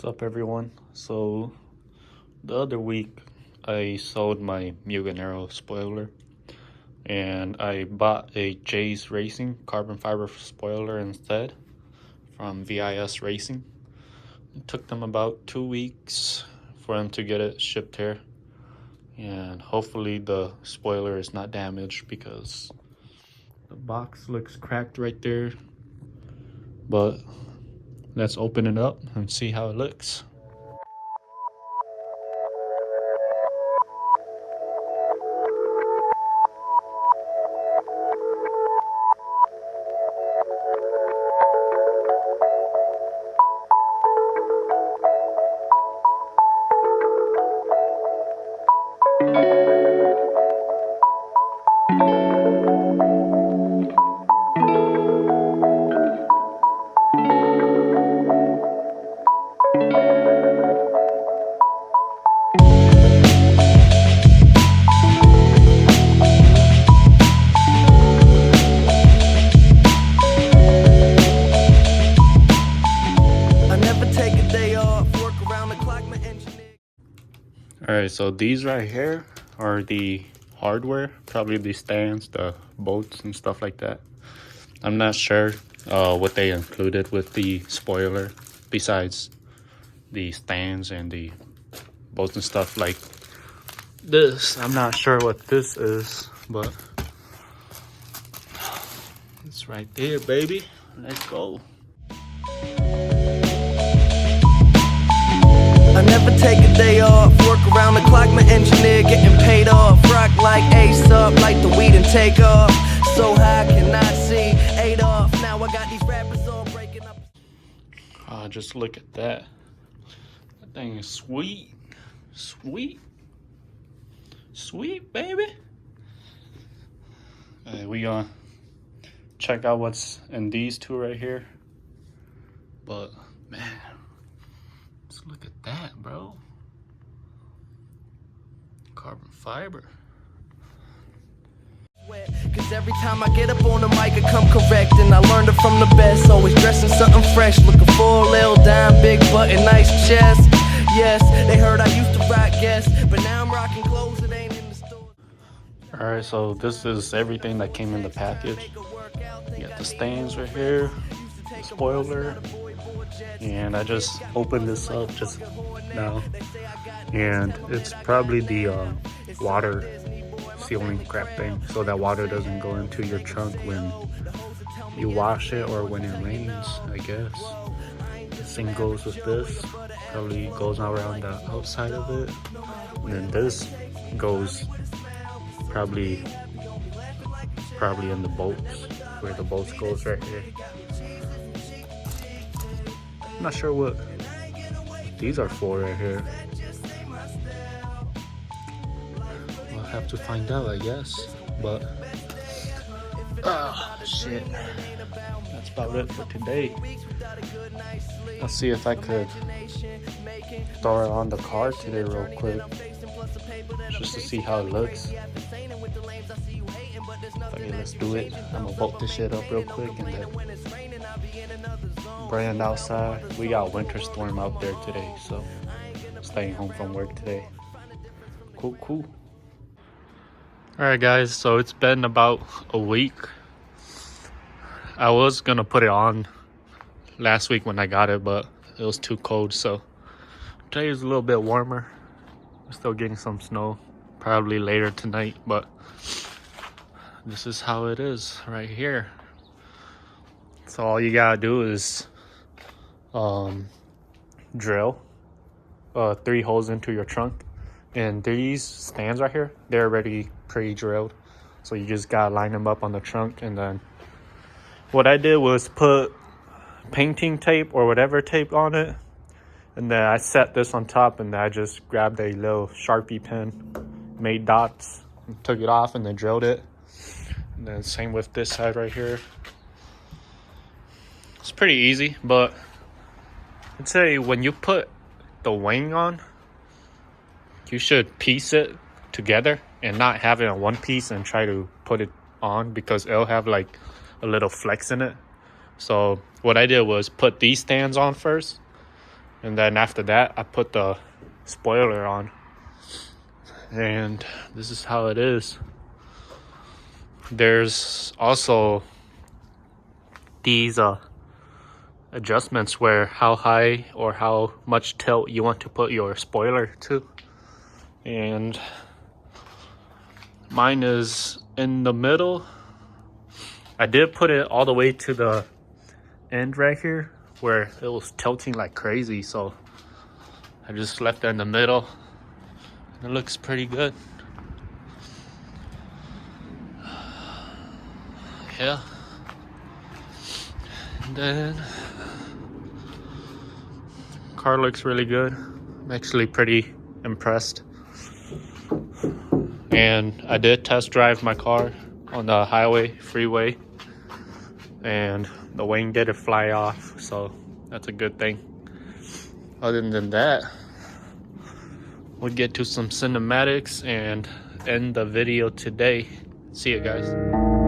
What's up, everyone? So the other week I sold my Muganero spoiler and I bought a J's Racing carbon fiber spoiler instead from VIS Racing. It took them about 2 weeks for them to get it shipped here, and hopefully the spoiler is not damaged because the box looks cracked right there. But let's open it up and see how it looks. Alright, so these right here are the hardware, probably the stands, the bolts and stuff like that. I'm not sure what they included with the spoiler besides the stands and the bolts and stuff like this. I'm not sure what this is, but it's right there, baby. Let's go. I never take a day off, work around the clock, my engineer getting paid off. Rock like Ace up, like the weed and take off. So high, cannot see Adolf. Now I got these rappers all breaking up. Just look at that. That thing is sweet. Sweet. Sweet, baby. We gonna check out what's in these two right here. But, man. Let's look at that, bro. Carbon fiber. Cause every time I get up on the mic, I come correct. And I learned it from the best. Always dressing something fresh. Looking for a little dime, big button, nice chest. Yes, they heard I used to rock guests, but now I'm rocking clothes that ain't in the store. Alright, so this is everything that came in the package. You got the stands right here, the spoiler, and I just opened this up just now, and it's probably the water sealing crap thing, so that water doesn't go into your trunk when you wash it or when it rains, I guess. This thing goes with this, probably goes around the outside of it, and then this goes probably in the bolts, where the bolts goes right here. I'm not sure what these are for right here. We'll have to find out, I guess. But shit, that's about it for today. I'll see if I could throw it on the car today real quick, just to see how it looks. Okay, let's do it. I'm gonna bolt this shit up real quick and then brand outside. We got winter storm out there today, so staying home from work today. Cool. Alright guys, so it's been about a week. I was gonna put it on last week when I got it, but it was too cold, so today is a little bit warmer. We're still getting some snow, probably later tonight, but this is how it is right here. So all you gotta do is drill 3 holes into your trunk, and these stands right here, they're already pre-drilled, so you just gotta line them up on the trunk. And then what I did was put painting tape or whatever tape on it, and then I set this on top, and then I just grabbed a little Sharpie pen, made dots, and took it off, and then drilled it. And then same with this side right here. It's pretty easy, but I'd say when you put the wing on, you should piece it together and not have it in one piece and try to put it on, because it'll have like a little flex in it. So what I did was put these stands on first, And then after that, I put the spoiler on. And this is how it is. There's also these adjustments where how high or how much tilt you want to put your spoiler to. And mine is in the middle. I did put it all the way to the end right here where it was tilting like crazy, so I just left it in the middle. It looks pretty good. Yeah. And then car looks really good. I'm actually pretty impressed. And I did test drive my car on the freeway, and the wing didn't fly off, so that's a good thing. Other than that, we'll get to some cinematics and end the video today. See you guys.